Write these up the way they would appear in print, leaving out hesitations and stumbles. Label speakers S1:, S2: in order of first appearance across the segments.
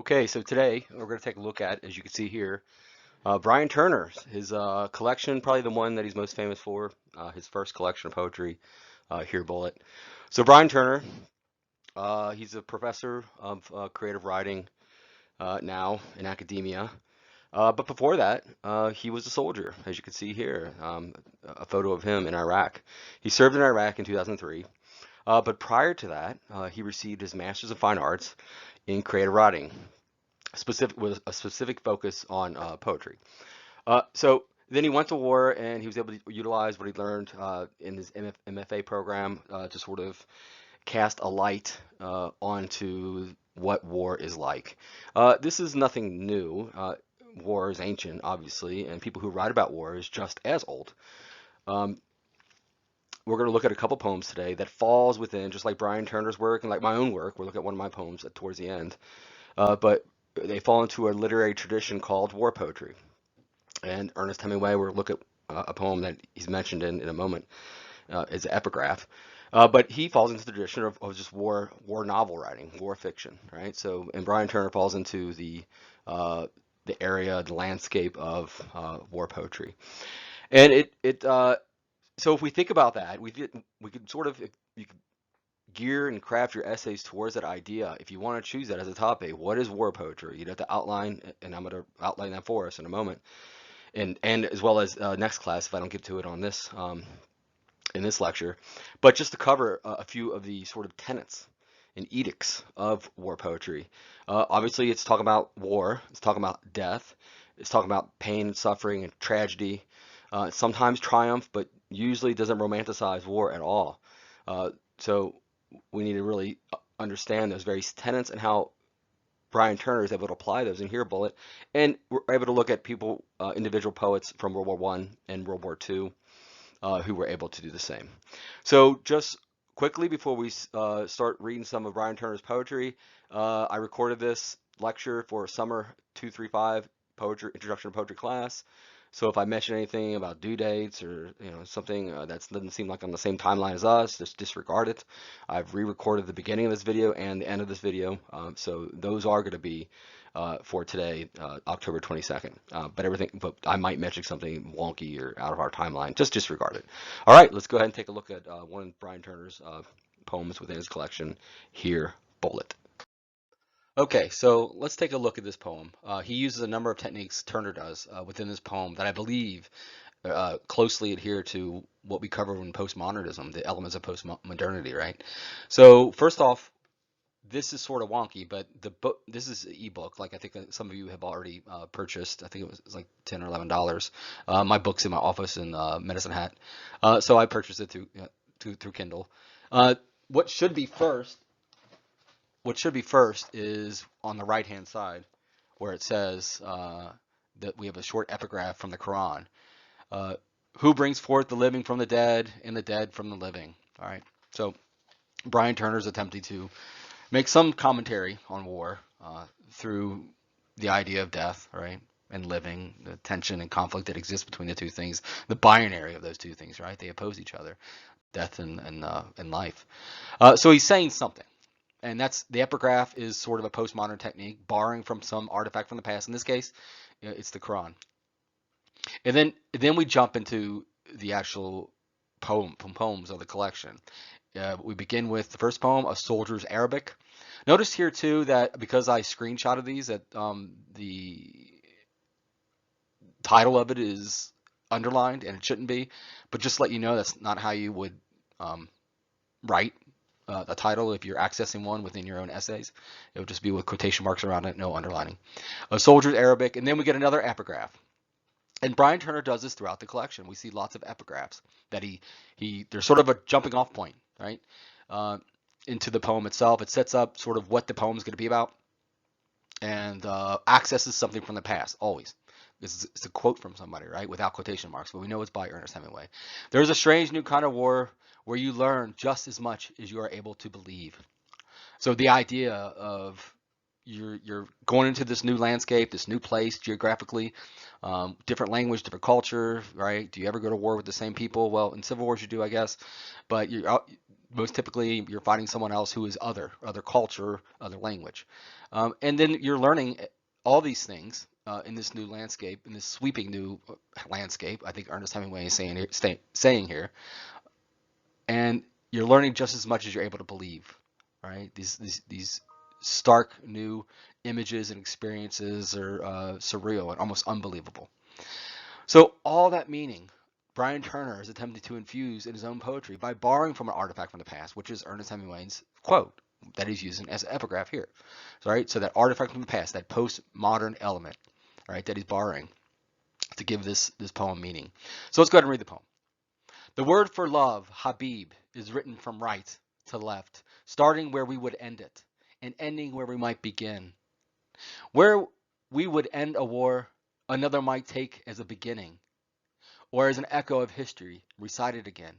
S1: Okay, so today we're going to take a look at, as you can see here, Brian Turner's his collection, probably the one that he's most famous for, his first collection of poetry, Here Bullet. So Brian Turner, he's a professor of creative writing now in academia. But before that, he was a soldier, as you can see here, a photo of him in Iraq. He served in Iraq in 2003. But prior to that, he received his Master's of Fine Arts in creative writing specific with a specific focus on poetry. So then he went to war and he was able to utilize what he learned in his MFA program to sort of cast a light onto what war is like. This is nothing new. War is ancient, obviously, and people who write about war is just as old. Um, we're going to look at a couple poems today that falls within, just like Brian Turner's work and like my own work. We'll look at one of my poems towards the end. But they fall into a literary tradition called war poetry. And Ernest Hemingway, we'll look at a poem that he's mentioned in a moment, is an epigraph. But he falls into the tradition of just war novel writing, war fiction, right? So, and Brian Turner falls into the area, the landscape of war poetry. And so if we think about that, we could sort of you could gear and craft your essays towards that idea. If you want to choose that as a topic, what is war poetry? You'd have to outline, and I'm going to outline that for us in a moment, and as well as next class if I don't get to it on this in this lecture. But just to cover a few of the sort of tenets and edicts of war poetry. Obviously, it's talking about war. It's talking about death. It's talking about pain and suffering and tragedy. Sometimes triumph, but usually doesn't romanticize war at all. So we need to really understand those various tenets and how Brian Turner is able to apply those in Here Bullet, and we're able to look at people, individual poets from World War One and World War Two, who were able to do the same. So just quickly before we start reading some of Brian Turner's poetry, I recorded this lecture for a summer 235 poetry introduction to poetry class. So if I mention anything about due dates or something that doesn't seem like on the same timeline as us, just disregard it. I've re-recorded the beginning of this video and the end of this video, so those are going to be for today, October 22nd. But I might mention something wonky or out of our timeline. Just disregard it. All right, let's go ahead and take a look at one of Brian Turner's poems within his collection, Here Bullet. Okay, so let's take a look at this poem. He uses a number of techniques, Turner does, within this poem that I believe closely adhere to what we covered in postmodernism, the elements of postmodernity, right? So first off, this is sort of wonky, but this is an ebook, like I think that some of you have already purchased. I think it was like $10 or $11. My book's in my office in Medicine Hat, so I purchased it through Kindle. Uh, what should be first what should be first is on the right hand side where it says that we have a short epigraph from the Quran. Uh, who brings forth the living from the dead and the dead from the living? All right. So Brian Turner's attempting to make some commentary on war through the idea of death, right? And living, the tension and conflict that exists between the two things, the binary of those two things, right? They oppose each other, death and life. So he's saying something. And that's the epigraph is sort of a postmodern technique, borrowing from some artifact from the past. In this case, it's the Quran. And then we jump into the actual poems of the collection. We begin with the first poem, A Soldier's Arabic. Notice here too that because I screenshotted these, that the title of it is underlined, and it shouldn't be. But just to let you know, that's not how you would write a title if you're accessing one within your own essays. It would just be with quotation marks around it, no underlining. A Soldier's Arabic, and then we get another epigraph. And Brian Turner does this throughout the collection. We see lots of epigraphs that they're sort of a jumping off point, right? Into the poem itself. It sets up sort of what the poem is going to be about and accesses something from the past, always. It's a quote from somebody, right? Without quotation marks, but we know it's by Ernest Hemingway. There's a strange new kind of war where you learn just as much as you are able to believe. So the idea of you're going into this new landscape, this new place geographically, different language, different culture, right? Do you ever go to war with the same people? Well, in civil wars you do, I guess, but most typically, you're finding someone else who is other culture, other language. And then you're learning all these things in this new landscape, in this sweeping new landscape, I think Ernest Hemingway is saying here. And you're learning just as much as you're able to believe, right? These stark new images and experiences are surreal and almost unbelievable. So all that meaning, Brian Turner is attempting to infuse in his own poetry by borrowing from an artifact from the past, which is Ernest Hemingway's quote that he's using as an epigraph here. Right? So that artifact from the past, that postmodern element, right, that he's borrowing to give this poem meaning. So let's go ahead and read the poem. The word for love, Habib, is written from right to left, starting where we would end it, and ending where we might begin. Where we would end a war, another might take as a beginning, or as an echo of history recited again.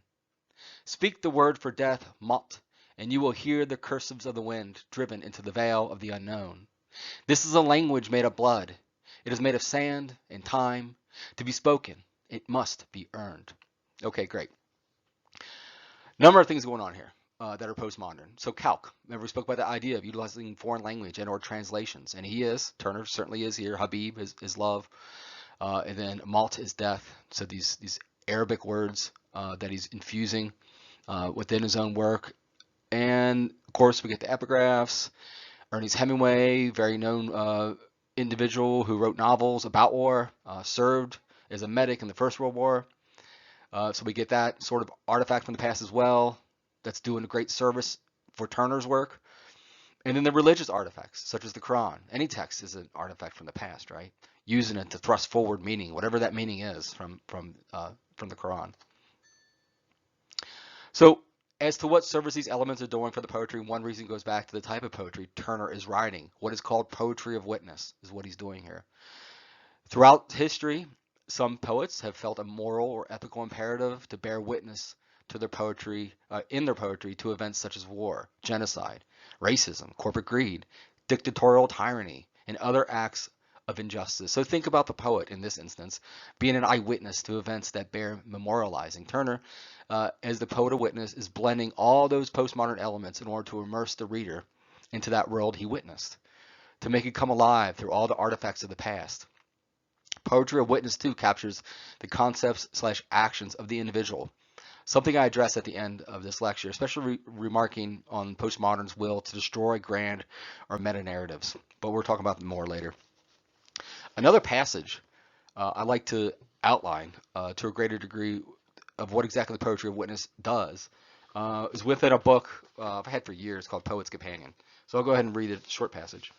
S1: Speak the word for death, Mot, and you will hear the cursives of the wind driven into the veil of the unknown. This is a language made of blood. It is made of sand and time. To be spoken, it must be earned. Okay, great. Number of things going on here that are postmodern. So calc. Remember we spoke about the idea of utilizing foreign language and or translations. And Turner certainly is here. Habib is love. And then Malt is death. So these Arabic words that he's infusing within his own work. And of course we get the epigraphs. Ernest Hemingway, very known individual who wrote novels about war, served as a medic in the First World War. So we get that sort of artifact from the past as well. That's doing a great service for Turner's work. And then the religious artifacts, such as the Quran. Any text is an artifact from the past, right? Using it to thrust forward meaning, whatever that meaning is from the Quran. So as to what service these elements are doing for the poetry, one reason goes back to the type of poetry Turner is writing. What is called poetry of witness is what he's doing here. Throughout history, some poets have felt a moral or ethical imperative to bear witness to their poetry, in their poetry, to events such as war, genocide, racism, corporate greed, dictatorial tyranny, and other acts of injustice. So think about the poet in this instance being an eyewitness to events that bear memorializing. Turner, as the poet of witness, is blending all those postmodern elements in order to immerse the reader into that world he witnessed, to make it come alive through all the artifacts of the past. Poetry of witness, too, captures the concepts / actions of the individual, something I address at the end of this lecture, especially remarking on postmodern's will to destroy grand or meta-narratives, but we're talking about them more later. Another passage I like to outline to a greater degree of what exactly the poetry of witness does is within a book I've had for years called Poet's Companion. So I'll go ahead and read a short passage.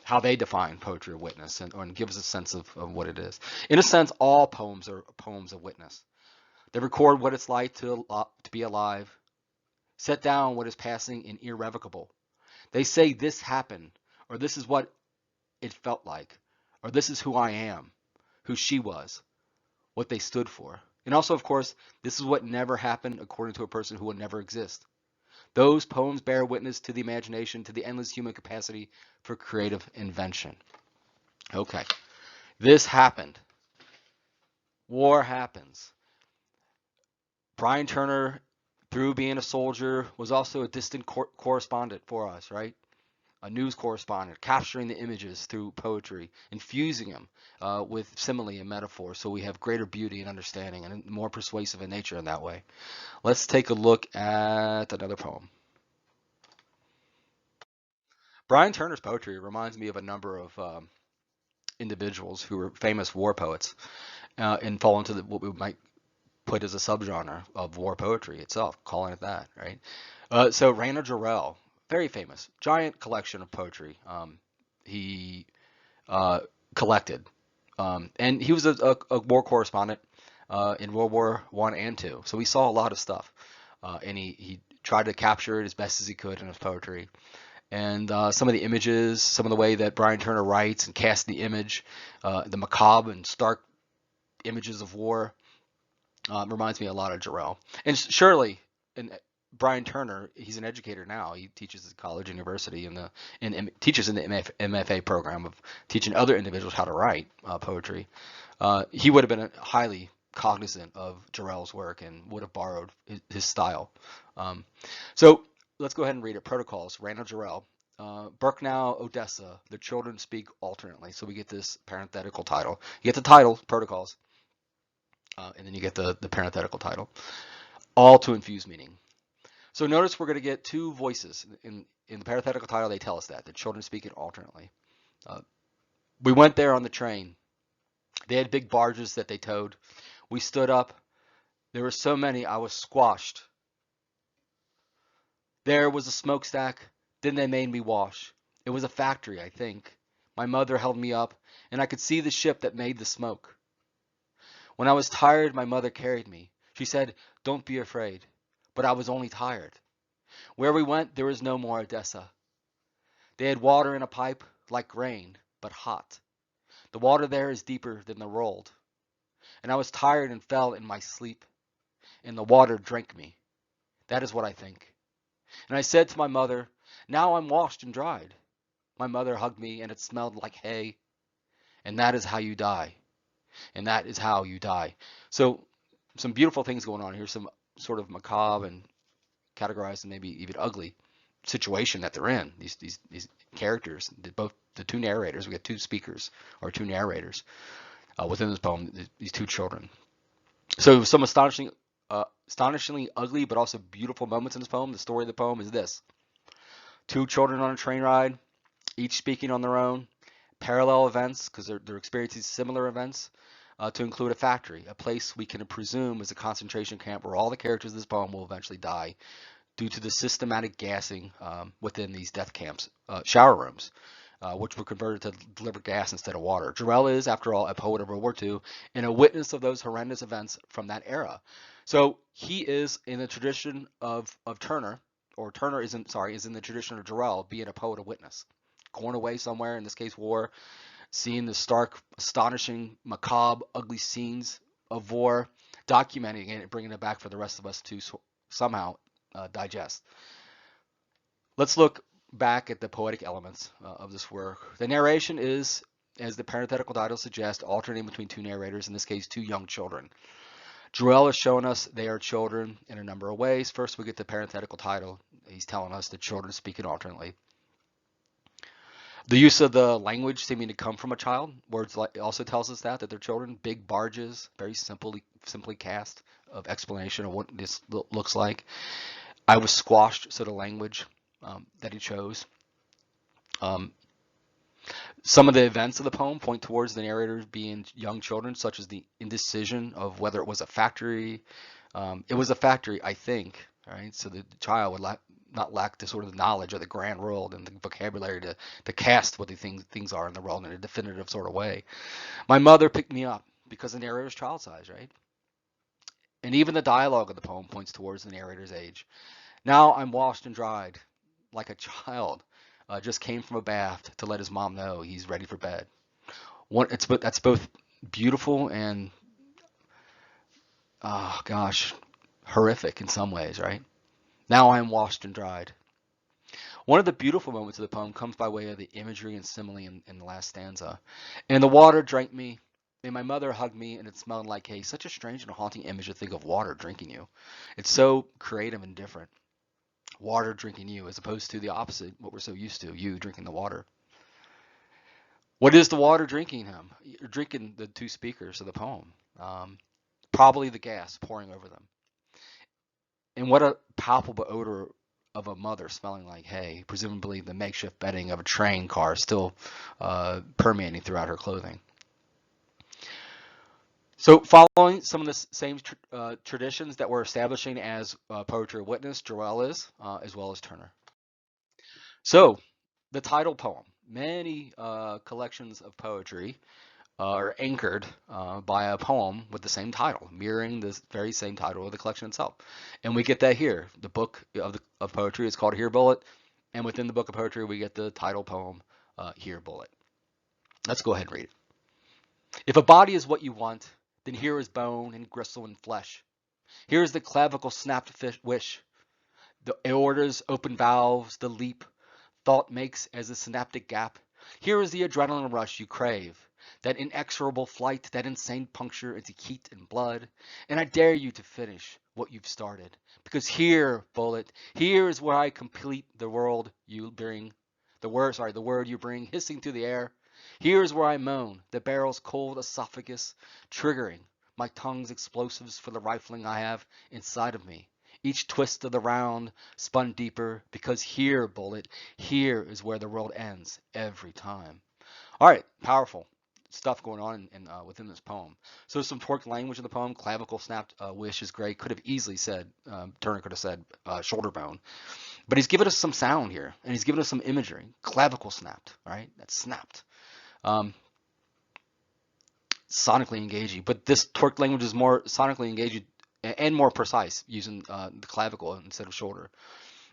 S1: How they define poetry of witness and give us a sense of what it is. In a sense, all poems are poems of witness. They record what it's like to be alive, set down what is passing and irrevocable. They say this happened, or this is what it felt like, or this is who I am, who she was, what they stood for. And also, of course, this is what never happened according to a person who will never exist. Those poems bear witness to the imagination, to the endless human capacity for creative invention. Okay, this happened. War happens. Brian Turner, through being a soldier, was also a distant correspondent for us, right? A news correspondent, capturing the images through poetry, infusing them with simile and metaphor so we have greater beauty and understanding and more persuasive in nature in that way. Let's take a look at another poem. Brian Turner's poetry reminds me of a number of individuals who were famous war poets and fall into what we might put as a subgenre of war poetry itself, calling it that, right? So Rainer Jarrell, very famous, giant collection of poetry he collected. And he was a war correspondent in World War I and II. So he saw a lot of stuff. And he tried to capture it as best as he could in his poetry. And some of the images, some of the way that Brian Turner writes and casts the image, the macabre and stark images of war, reminds me a lot of Jarrell. And surely, Brian Turner, he's an educator now. He teaches at college, university, and teaches in the MFA program of teaching other individuals how to write poetry. He would have been highly
S2: cognizant of Jarrell's work and would have borrowed his style. Um, so let's go ahead and read it. Protocols, Randall Jarrell. Birkenau, Odessa, the children speak alternately. So we get this parenthetical title. You get the title, Protocols, and then you get the parenthetical title, all to infuse meaning. So notice we're going to get two voices. In the parenthetical title, they tell us that the children speak it alternately. We went there on the train. They had big barges that they towed. We stood up. There were so many, I was squashed. There was a smokestack. Then they made me wash. It was a factory, I think. My mother held me up, and I could see the ship that made the smoke. When I was tired, my mother carried me. She said, "Don't be afraid." But I was only tired. Where we went, there was no more Odessa. They had water in a pipe, like rain, but hot. The water there is deeper than the Rold. And I was tired and fell in my sleep, and the water drank me. That is what I think. And I said to my mother, "Now I'm washed and dried." My mother hugged me, and it smelled like hay. And that is how you die. And that is how you die. So some beautiful things going on here, some sort of macabre and categorized and maybe even ugly situation that they're in. These characters, both the two narrators, we get two speakers or two narrators within this poem, these two children. So some astonishingly ugly but also beautiful moments in this poem. The story of the poem is this: two children on a train ride, each speaking on their own, parallel events because they're experiencing similar events, to include a factory, a place we can presume is a concentration camp where all the characters of this poem will eventually die due to the systematic gassing within these death camps, shower rooms, which were converted to deliver gas instead of water. Jarrell is, after all, a poet of World War II and a witness of those horrendous events from that era. So he is in the tradition of Turner, or Turner is in the tradition of Jarrell, being a poet of witness. Going away somewhere, in this case war, seeing the stark, astonishing, macabre, ugly scenes of war, documenting it and bringing it back for the rest of us to somehow digest. Let's look back at the poetic elements of this work. The narration is, as the parenthetical title suggests, alternating between two narrators, in this case, two young children. Jarrell is showing us they are children in a number of ways. First, we get the parenthetical title. He's telling us the children speaking alternately. The use of the language seeming to come from a child. Words also tells us that they're children. Big barges, very simply cast of explanation of what this looks like. I was squashed, so the language that he chose. Some of the events of the poem point towards the narrators being young children, such as the indecision of whether it was a factory. It was a factory, I think. Right, so the child would not lack the sort of knowledge of the grand world and the vocabulary to cast what the things are in the world in a definitive sort of way. My mother picked me up because the narrator's child size, right? And even the dialogue of the poem points towards the narrator's age. Now I'm washed and dried like a child. Just came from a bath to let his mom know he's ready for bed. That's both beautiful and, oh gosh, horrific in some ways, right? Now I am washed and dried. One of the beautiful moments of the poem comes by way of the imagery and simile in the last stanza. And the water drank me, and my mother hugged me, and it smelled like hay. Such a strange and haunting image to think of water drinking you. It's so creative and different. Water drinking you, as opposed to the opposite, what we're so used to, you drinking the water. What is the water drinking him? You're drinking the two speakers of the poem. Probably the gas pouring over them. And what a palpable odor of a mother smelling like hay, presumably the makeshift bedding of a train car still permeating throughout her clothing. So following some of the same traditions that we're establishing as poetry of witness, Jarrell is, as well as Turner. So the title poem. Many collections of poetry are anchored by a poem with the same title, mirroring the very same title of the collection itself. And we get that here. The book of poetry is called Here Bullet, and within the book of poetry, we get the title poem, Here Bullet. Let's go ahead and read it. If a body is what you want, then here is bone and gristle and flesh. Here is the clavicle snapped wish, the aorta's open valves, the leap thought makes as a synaptic gap, Here is the adrenaline rush you crave, that inexorable flight, that insane puncture into heat and blood. And I dare you to finish what you've started. Because here, bullet, here is where I complete the world you bring, the word you bring hissing through the air. Here is where I moan, the barrel's cold esophagus, triggering my tongue's explosives for the rifling I have inside of me. Each twist of the round spun deeper, because here, bullet, here is where the world ends every time. All right, powerful stuff going on within this poem. So some torqued language in the poem. Clavicle snapped, wish is great. Could have easily said, Turner could have said shoulder bone. But he's given us some sound here, and he's given us some imagery. Clavicle snapped, right? That's snapped. Sonically engaging. But this torqued language is more sonically engaging and more precise, using the clavicle instead of shoulder.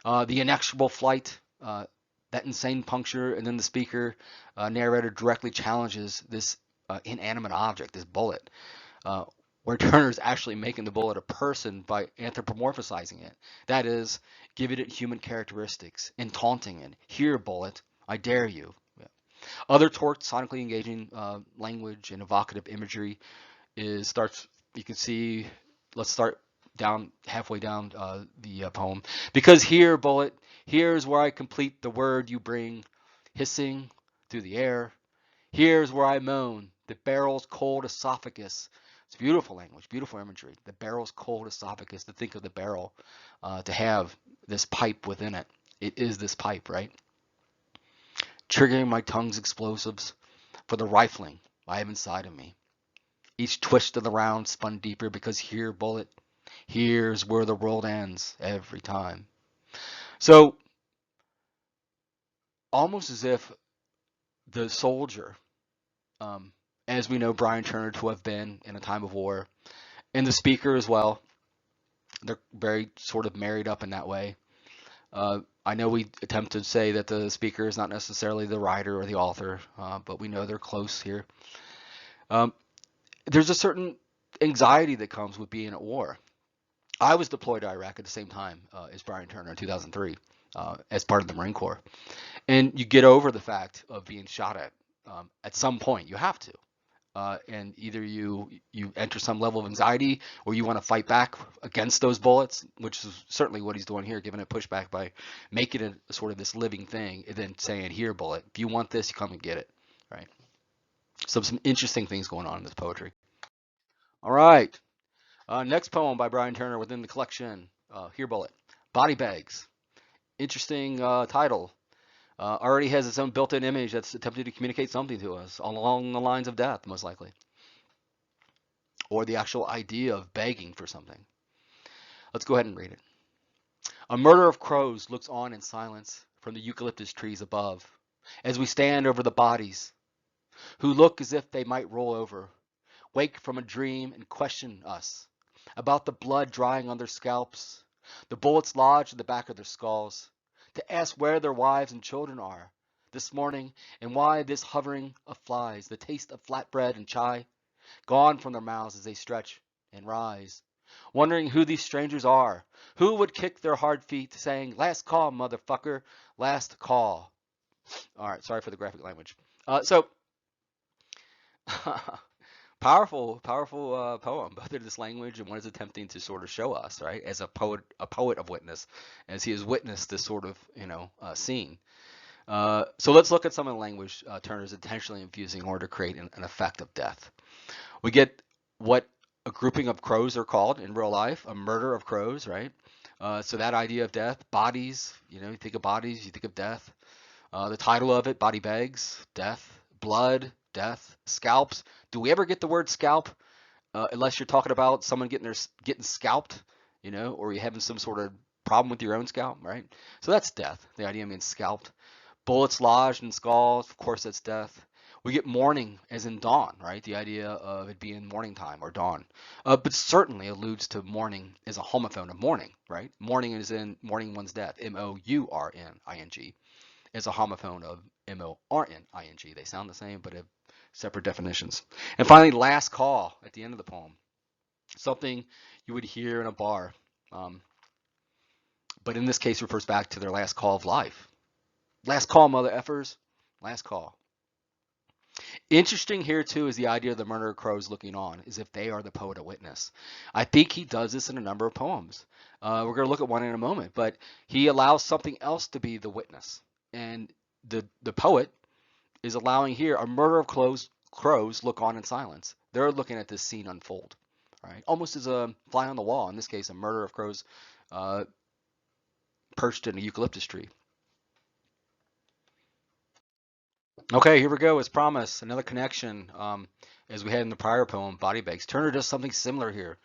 S2: The inexorable flight, that insane puncture, and then the speaker narrator directly challenges this inanimate object, this bullet, where Turner is actually making the bullet a person by anthropomorphizing it. That is, giving it human characteristics and taunting it. Here, bullet, I dare you. Yeah. Other torqued, sonically engaging language and evocative imagery starts. You can see. Let's start halfway down the poem. Because here, bullet, here's where I complete the word you bring, hissing through the air. Here's where I moan, the barrel's cold esophagus. It's beautiful language, beautiful imagery. The barrel's cold esophagus, to think of the barrel, to have this pipe within it. It is this pipe, right? Triggering my tongue's explosives for the rifling I have inside of me. Each twist of the round spun deeper, because here, bullet, here's where the world ends every time. So, almost as if the soldier, as we know Brian Turner to have been in a time of war, and the speaker as well, they're very sort of married up in that way. I know we attempt to say that the speaker is not necessarily the writer or the author, but we know they're close here. There's a certain anxiety that comes with being at war. I was deployed to Iraq at the same time as Brian Turner in 2003 as part of the Marine Corps. And you get over the fact of being shot at some point. You have to. And either you enter some level of anxiety, or you want to fight back against those bullets, which is certainly what he's doing here, giving it pushback by making it sort of this living thing, and then saying, here, bullet, if you want this, you come and get it, right? So some interesting things going on in this poetry. All right. Next poem by Brian Turner within the collection, Here Bullet, Body Bags. Interesting title. Already has its own built-in image that's attempting to communicate something to us along the lines of death, most likely. Or the actual idea of begging for something. Let's go ahead and read it. A murder of crows looks on in silence from the eucalyptus trees above, as we stand over the bodies, who look as if they might roll over, wake from a dream and question us about the blood drying on their scalps, the bullets lodged in the back of their skulls, to ask where their wives and children are this morning, and why this hovering of flies, the taste of flatbread and chai, gone from their mouths as they stretch and rise, wondering who these strangers are, who would kick their hard feet, saying, last call, motherfucker, last call. All right, sorry for the graphic language. Powerful poem, both in this language and what it's attempting to sort of show us, right? As a poet of witness, as he has witnessed this sort of, scene. So let's look at some of the language Turner's intentionally infusing in order to create an effect of death. We get what a grouping of crows are called in real life, a murder of crows, right? So that idea of death, bodies, you think of bodies, you think of death. The title of it, Body Bags, death, blood, death, scalps. Do we ever get the word scalp? Unless you're talking about someone getting scalped, or you're having some sort of problem with your own scalp, right? So that's death. The idea means scalped. Bullets lodged in skulls, of course that's death. We get morning as in dawn, right? The idea of it being morning time or dawn. But certainly alludes to mourning as a homophone of mourning, right? Mourning is in mourning one's death, mourning, as a homophone of morning. They sound the same, but have separate definitions. And finally, last call at the end of the poem. Something you would hear in a bar, but in this case refers back to their last call of life. Last call, mother effers. Last call. Interesting here too is the idea of the murderer crows looking on, as if they are the poet or witness. I think he does this in a number of poems. We're going to look at one in a moment, but he allows something else to be the witness, and the poet is allowing here a murder of crows look on in silence. They're looking at this scene unfold, right? Almost as a fly on the wall. In this case, a murder of crows uh, perched in a eucalyptus tree. Okay, here we go. As promised, another connection. As we had in the prior poem, Body Bags. Turner does something similar here,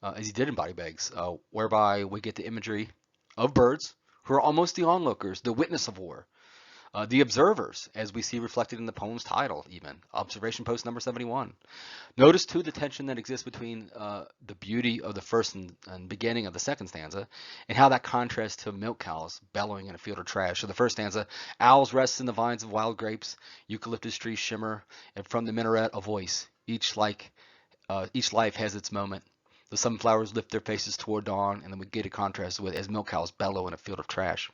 S2: as he did in Body Bags, whereby we get the imagery of birds who are almost the onlookers, the witness of war, the observers, as we see reflected in the poem's title, even observation post number 71. Notice too the tension that exists between the beauty of the first and beginning of the second stanza, and how that contrasts to milk cows bellowing in a field of trash. So the first stanza, owls rest in the vines of wild grapes, eucalyptus trees shimmer, and from the minaret a voice. Each life has its moment. The sunflowers lift their faces toward dawn, and then we get a contrast with as milk cows bellow in a field of trash.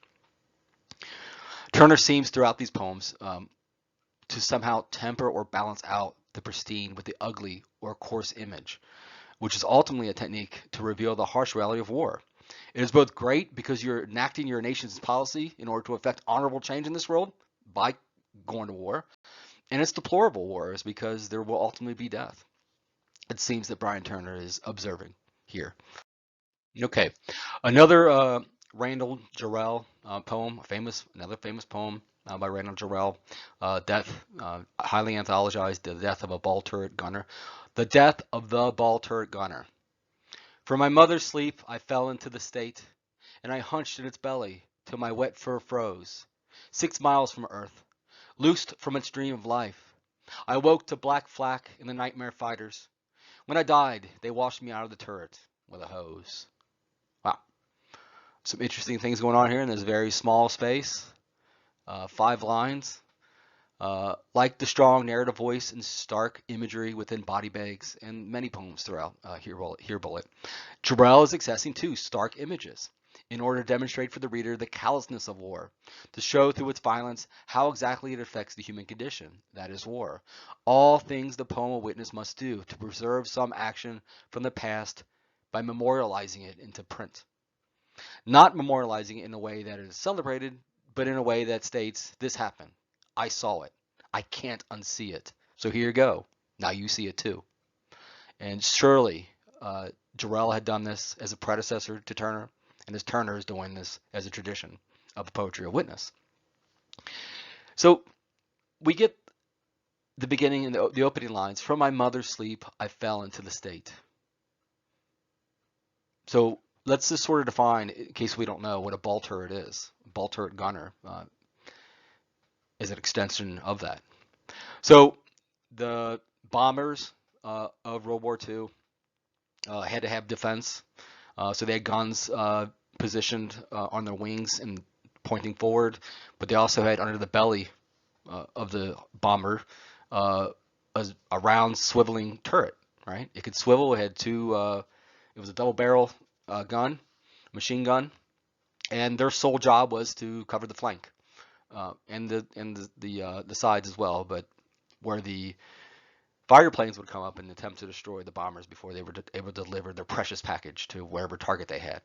S2: Turner seems throughout these poems to somehow temper or balance out the pristine with the ugly or coarse image, which is ultimately a technique to reveal the harsh reality of war. It is both great because you're enacting your nation's policy in order to effect honorable change in this world by going to war, and it's deplorable wars because there will ultimately be death. It seems that Brian Turner is observing here. Okay, another Randall Jarrell poem, another famous poem by Randall Jarrell, Death, highly anthologized, The Death of a Ball Turret Gunner. The Death of the Ball Turret Gunner. From my mother's sleep I fell into the state, and I hunched in its belly till my wet fur froze. 6 miles from earth, loosed from its dream of life, I woke to black flak in the nightmare fighters. When I died, they washed me out of the turret with a hose. Wow. Some interesting things going on here in this very small space. 5 lines. Like the strong narrative voice and stark imagery within Body Bags and many poems throughout Here Bullet. Jarrell is accessing two stark images in order to demonstrate for the reader the callousness of war, to show through its violence how exactly it affects the human condition, that is war. All things the poem a witness must do to preserve some action from the past by memorializing it into print. Not memorializing it in a way that is celebrated, but in a way that states, this happened. I saw it. I can't unsee it. So here you go. Now you see it too. And surely Jarrell had done this as a predecessor to Turner, and as Turner is doing this as a tradition of the poetry of witness. So we get the beginning and the opening lines. From my mother's sleep, I fell into the state. So let's just sort of define, in case we don't know, what a ball turret is. A ball turret gunner is an extension of that. So the bombers of World War II had to have defense. So they had guns positioned on their wings and pointing forward, but they also had under the belly of the bomber a round swiveling turret, right? It could swivel. It had two, it was a double barrel gun, machine gun, and their sole job was to cover the flank and the sides as well, but where the fire planes would come up and attempt to destroy the bombers before they were able to deliver their precious package to wherever target they had.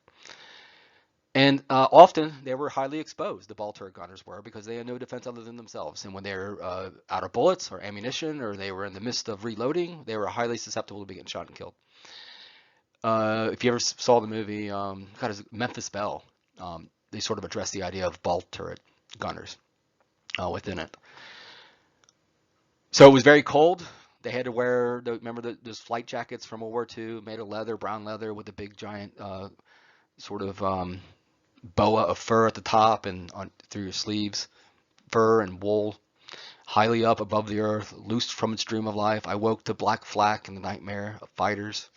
S2: And often they were highly exposed, the ball turret gunners were, because they had no defense other than themselves. And when they were out of bullets or ammunition, or they were in the midst of reloading, they were highly susceptible to being shot and killed. If you ever saw the movie, Memphis Belle, they sort of addressed the idea of ball turret gunners within it. So it was very cold. They had to wear, remember those flight jackets from World War II, made of leather, brown leather, with a big giant sort of boa of fur at the top and through your sleeves, fur and wool, highly up above the earth, loosed from its dream of life. I woke to black flak in the nightmare of fighters.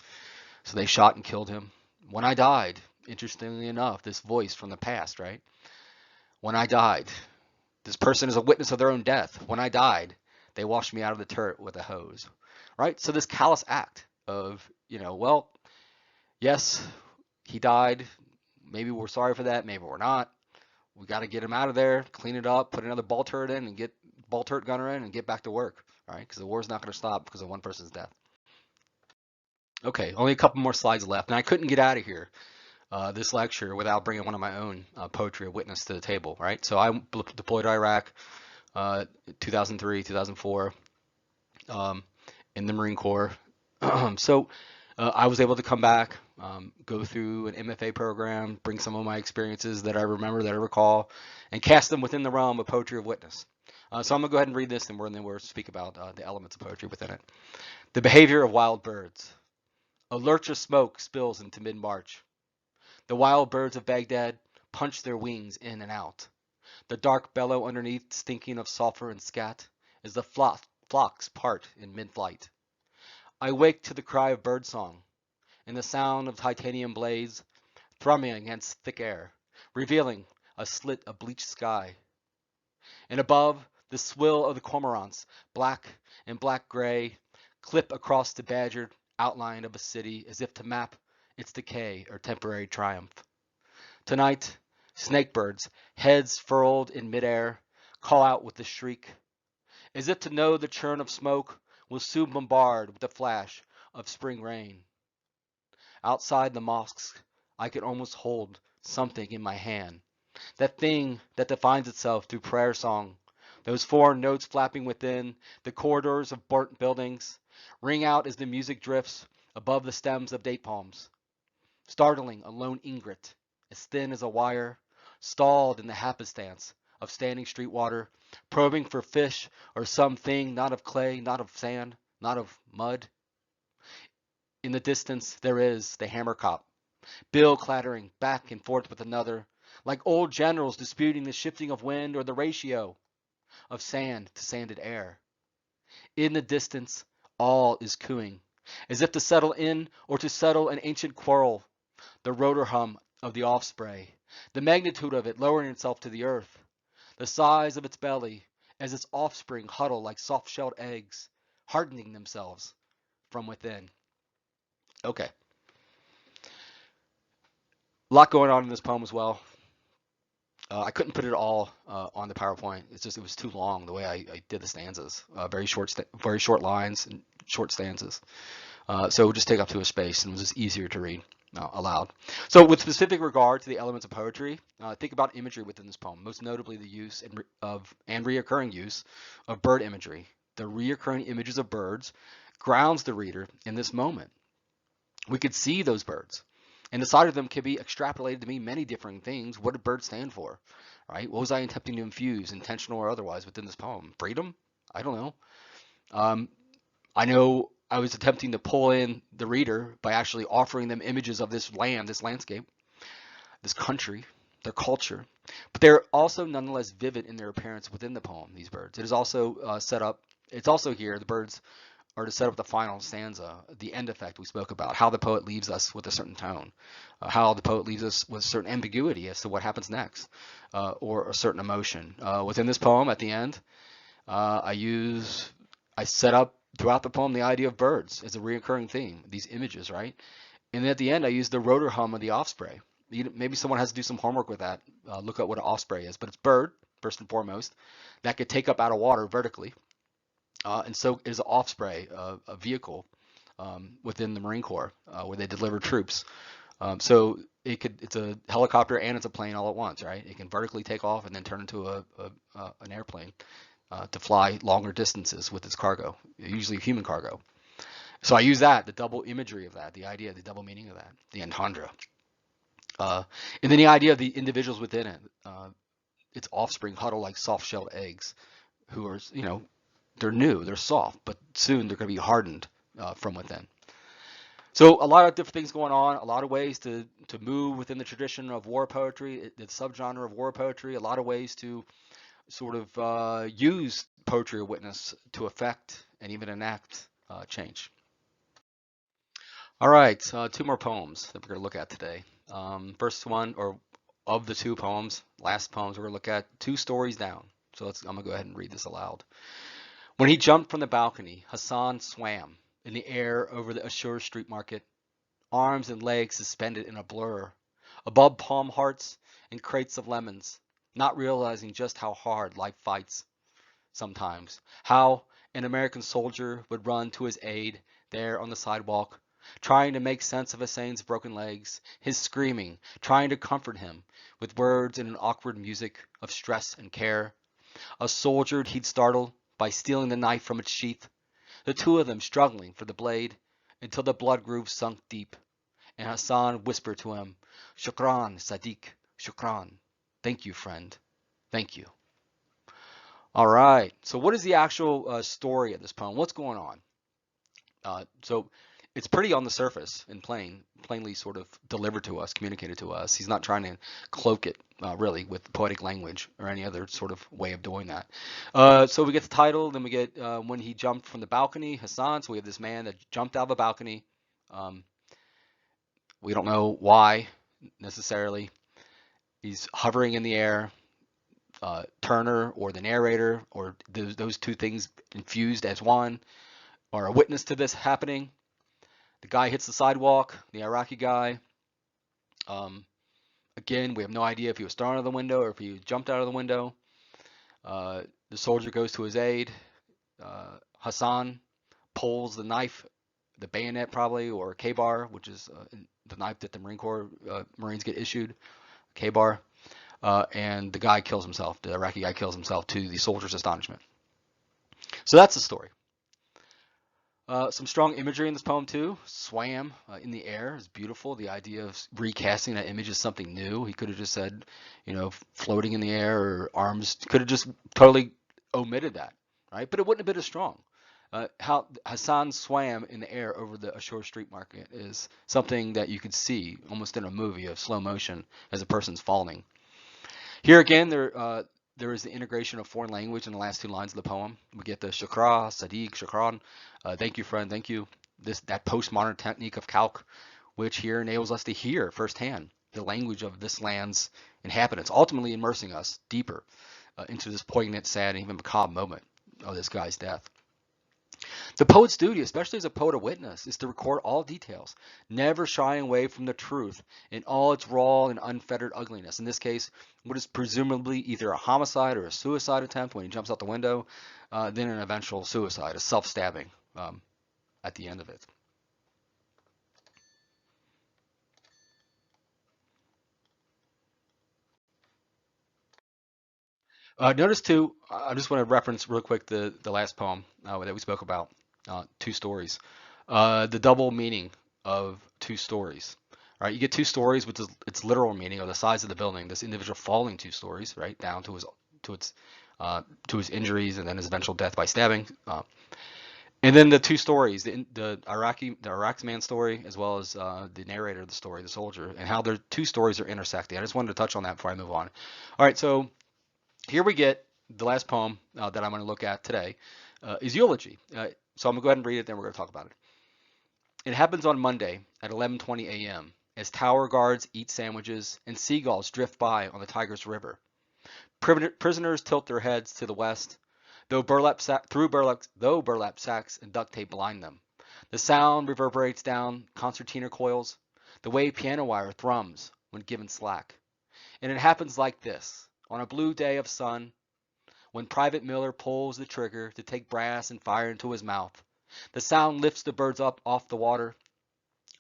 S2: So they shot and killed him. When I died, interestingly enough, this voice from the past, right? When I died, this person is a witness of their own death. When I died, they washed me out of the turret with a hose, right? So this callous act of, well, yes, he died. Maybe we're sorry for that. Maybe we're not. We got to get him out of there, clean it up, put another ball turret in, and get ball turret gunner in and get back to work, all right? Because the war's not going to stop because of one person's death. Okay, only a couple more slides left, and I couldn't get out of here this lecture without bringing one of my own poetry of witness to the table, right? So I deployed to Iraq 2003, 2004 in the Marine Corps. So I was able to come back, go through an MFA program, bring some of my experiences that I remember, that I recall, and cast them within the realm of poetry of witness. So I'm going to go ahead and read this, and then we'll speak about the elements of poetry within it. The behavior of wild birds. A lurch of smoke spills into mid-March. The wild birds of Baghdad punch their wings in and out. The dark bellow underneath, stinking of sulfur and scat, as the flocks part in mid-flight. I wake to the cry of birdsong, and the sound of titanium blades thrumming against thick air, revealing a slit of bleached sky. And above, the swill of the cormorants, black and black-gray, clip across the badgered outline of a city as if to map its decay or temporary triumph. Tonight, snakebirds, heads furled in midair, call out with a shriek, as if to know the churn of smoke will soon bombard with the flash of spring rain. Outside the mosques, I can almost hold something in my hand, that thing that defines itself through prayer song. Those foreign notes flapping within the corridors of burnt buildings ring out as the music drifts above the stems of date palms. Startling a lone ingret, as thin as a wire, stalled in the happenstance of standing street water, probing for fish or something not of clay, not of sand, not of mud. In the distance there is the hammer cop, bill clattering back and forth with another, like old generals disputing the shifting of wind or the ratio of sand to sanded air. In the distance all is cooing, as if to settle in or to settle an ancient quarrel. The rotor hum of the offspray, the magnitude of it lowering itself to the earth, the size of its belly as its offspring huddle like soft-shelled eggs, hardening themselves from within. Okay. A lot going on in this poem as well. I couldn't put it all on the PowerPoint. It was too long the way I did the stanzas. Very short lines and short stanzas. So it would just take up too much space, and it was just easier to read aloud. So with specific regard to the elements of poetry, think about imagery within this poem, most notably the use and reoccurring use of bird imagery. The reoccurring images of birds grounds the reader in this moment. We could see those birds, and the sight of them can be extrapolated to mean many different things. What did birds stand for, right? What was I attempting to infuse, intentional or otherwise, within this poem? Freedom? I don't know. I know I was attempting to pull in the reader by actually offering them images of this land, this landscape, this country, their culture, but they're also nonetheless vivid in their appearance within the poem, these birds. It is also set up, it's also here, the birds are to set up the final stanza, the end effect we spoke about, how the poet leaves us with a certain tone, how the poet leaves us with a certain ambiguity as to what happens next, or a certain emotion. Within this poem, at the end, I set up throughout the poem the idea of birds as a recurring theme, these images, right? And then at the end, I use the rotor hum of the offspray. Maybe someone has to do some homework with that, look at what an offspray is, but it's bird, first and foremost, that could take up out of water vertically. And so is an offspray, a vehicle within the Marine Corps where they deliver troops. So it's a helicopter and it's a plane all at once, right? It can vertically take off and then turn into an airplane to fly longer distances with its cargo, usually human cargo. So I use that, the double imagery of that, the idea, the double meaning of that, the entendre. And then the idea of the individuals within it, its offspring huddle like soft-shelled eggs, who are, they're new, they're soft, but soon they're going to be hardened from within. So a lot of different things going on, a lot of ways to move within the tradition of war poetry, the subgenre of war poetry, a lot of ways to sort of use poetry of witness to affect and even enact change. All right, two more poems that we're going to look at today. First one, or of the two poems, last poems we're going to look at, Two Stories Down. So I'm going to go ahead and read this aloud. When he jumped from the balcony, Hassan swam in the air over the Ashur Street Market, arms and legs suspended in a blur, above palm hearts and crates of lemons, not realizing just how hard life fights. sometimes. How an American soldier would run to his aid there on the sidewalk, trying to make sense of Hussein's broken legs, his screaming, trying to comfort him with words and an awkward music of stress and care. A soldier he'd startled by stealing the knife from its sheath, the two of them struggling for the blade until the blood grooves sunk deep, and Hassan whispered to him, Shukran, Sadiq, Shukran. Thank you, friend. Thank you. All right. So what is the actual story of this poem? What's going on? So it's pretty on the surface and plainly sort of delivered to us, communicated to us. He's not trying to cloak it really with poetic language or any other sort of way of doing that. So we get the title, then we get when he jumped from the balcony, Hassan. So we have this man that jumped out of a balcony. Um, we don't know why necessarily. He's hovering in the air. Turner or the narrator or those two things infused as one are a witness to this happening. The guy hits the sidewalk, the Iraqi guy. Again, we have no idea if he was thrown out of the window or if he jumped out of the window. The soldier goes to his aid. Hassan pulls the knife, the bayonet probably, or K-bar, which is the knife that the Marine Corps Marines get issued, K-bar. And the guy kills himself. The Iraqi guy kills himself to the soldier's astonishment. So that's the story. Some strong imagery in this poem too. Swam in the air is beautiful. The idea of recasting that image as something new. He could have just said, floating in the air or arms. Could have just totally omitted that, right? But it wouldn't have been as strong. How Hassan swam in the air over the Ashore Street Market is something that you could see almost in a movie of slow motion as a person's falling. Here again, there is the integration of foreign language in the last two lines of the poem. We get the shukra, sadiq, shukran, thank you, friend, thank you. That postmodern technique of calque, which here enables us to hear firsthand the language of this land's inhabitants, ultimately immersing us deeper into this poignant, sad, and even macabre moment of this guy's death. The poet's duty, especially as a poet of witness, is to record all details, never shying away from the truth in all its raw and unfettered ugliness. In this case, what is presumably either a homicide or a suicide attempt when he jumps out the window, then an eventual suicide, a self-stabbing at the end of it. Notice too, I just want to reference real quick the last poem that we spoke about, two stories. The double meaning of two stories. Right, you get two stories, which is its literal meaning, or the size of the building. This individual falling two stories, right, down to his injuries and then his eventual death by stabbing. And then the two stories, the Iraqi man story, as well as the narrator of the story, the soldier, and how their two stories are intersecting. I just wanted to touch on that before I move on. All right, so here we get the last poem that I'm going to look at today is Eulogy. So I'm going to go ahead and read it, then we're going to talk about it. It happens on Monday at 11:20 a.m. as tower guards eat sandwiches and seagulls drift by on the Tigris River. Prisoners tilt their heads to the west, though burlap sacks and duct tape blind them. The sound reverberates down concertina coils, the way piano wire thrums when given slack. And it happens like this. On a blue day of sun, when Private Miller pulls the trigger to take brass and fire into his mouth, the sound lifts the birds up off the water.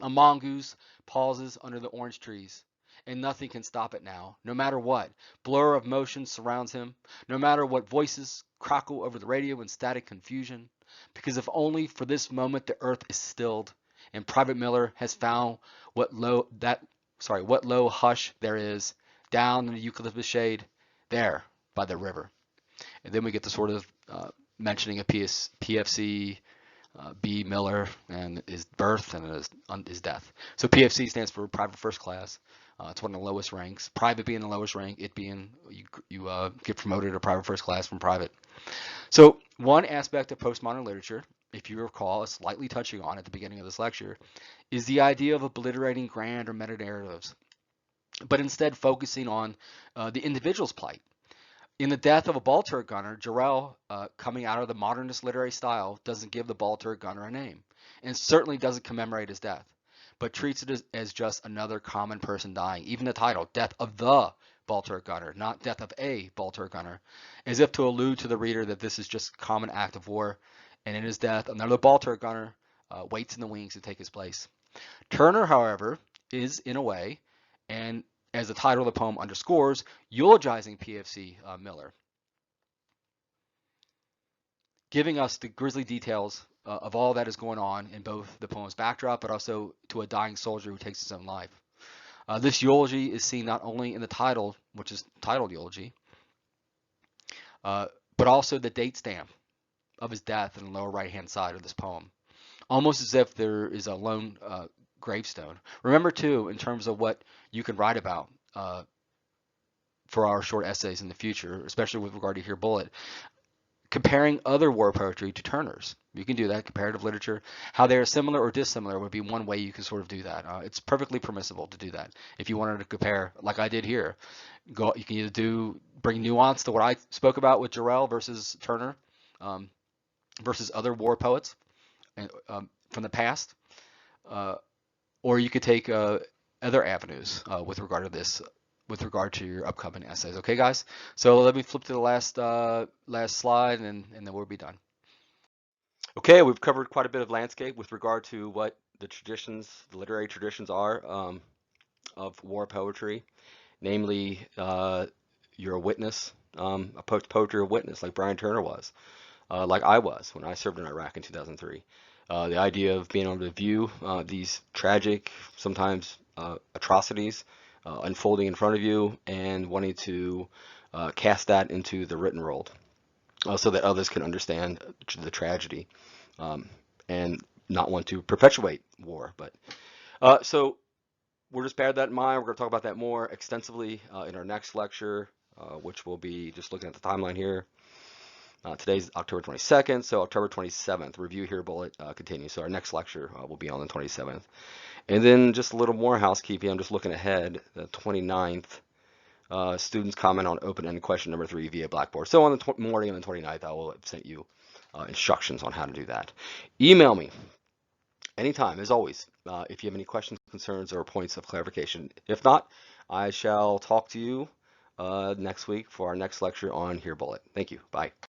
S2: A mongoose pauses under the orange trees, and nothing can stop it now, no matter what. Blur of motion surrounds him, no matter what voices crackle over the radio in static confusion, because if only for this moment the earth is stilled, and Private Miller has found what low hush there is down in the eucalyptus shade, there by the river. And then we get the sort of mentioning of PFC, B. Miller, and his birth and his death. So PFC stands for Private First Class. It's one of the lowest ranks. Private being the lowest rank, it being you get promoted to Private First Class from private. So one aspect of postmodern literature, if you recall, is slightly touching on at the beginning of this lecture, is the idea of obliterating grand or meta narratives, but instead focusing on the individual's plight. In the death of a ball turret gunner, Jarrell, coming out of the modernist literary style, doesn't give the ball turret gunner a name, and certainly doesn't commemorate his death, but treats it as just another common person dying. Even the title, Death of the Baltimore gunner, not death of a Baltimore gunner, as if to allude to the reader that this is just a common act of war, and in his death, another Baltimore gunner waits in the wings to take his place. Turner, however, is in a way, and as the title of the poem underscores, eulogizing PFC Miller, giving us the grisly details of all that is going on in both the poem's backdrop, but also to a dying soldier who takes his own life. This eulogy is seen not only in the title, which is titled Eulogy, but also the date stamp of his death in the lower right-hand side of this poem, almost as if there is a lone gravestone. Remember, too, in terms of what you can write about for our short essays in the future, especially with regard to Here Bullet, comparing other war poetry to Turner's. You can do that, comparative literature. How they are similar or dissimilar would be one way you can sort of do that. It's perfectly permissible to do that. If you wanted to compare, like I did here, you can either bring nuance to what I spoke about with Jarrell versus Turner, versus other war poets from the past, or you could take other avenues with regard to this, with regard to your upcoming essays. Okay, guys? So let me flip to the last slide, and then we'll be done.
S1: Okay, we've covered quite a bit of landscape with regard to what the traditions, the literary traditions are of war poetry. Namely, you're a witness, a poetry of witness, like Brian Turner was, like I was when I served in Iraq in 2003. The idea of being able to view these tragic, sometimes atrocities unfolding in front of you, and wanting to cast that into the written world so that others can understand the tragedy and not want to perpetuate war. But so we'll just bear that in mind. We're going to talk about that more extensively in our next lecture, which will be just looking at the timeline here. Today's October 22nd, so October 27th, review Here Bullet continues. So our next lecture will be on the 27th. And then just a little more housekeeping. I'm just looking ahead, the 29th. Students comment on open-ended question number 3 via Blackboard. So on the morning of the 29th, I will have sent you instructions on how to do that. Email me anytime, as always, if you have any questions, concerns, or points of clarification. If not, I shall talk to you next week for our next lecture on Here Bullet. Thank you. Bye.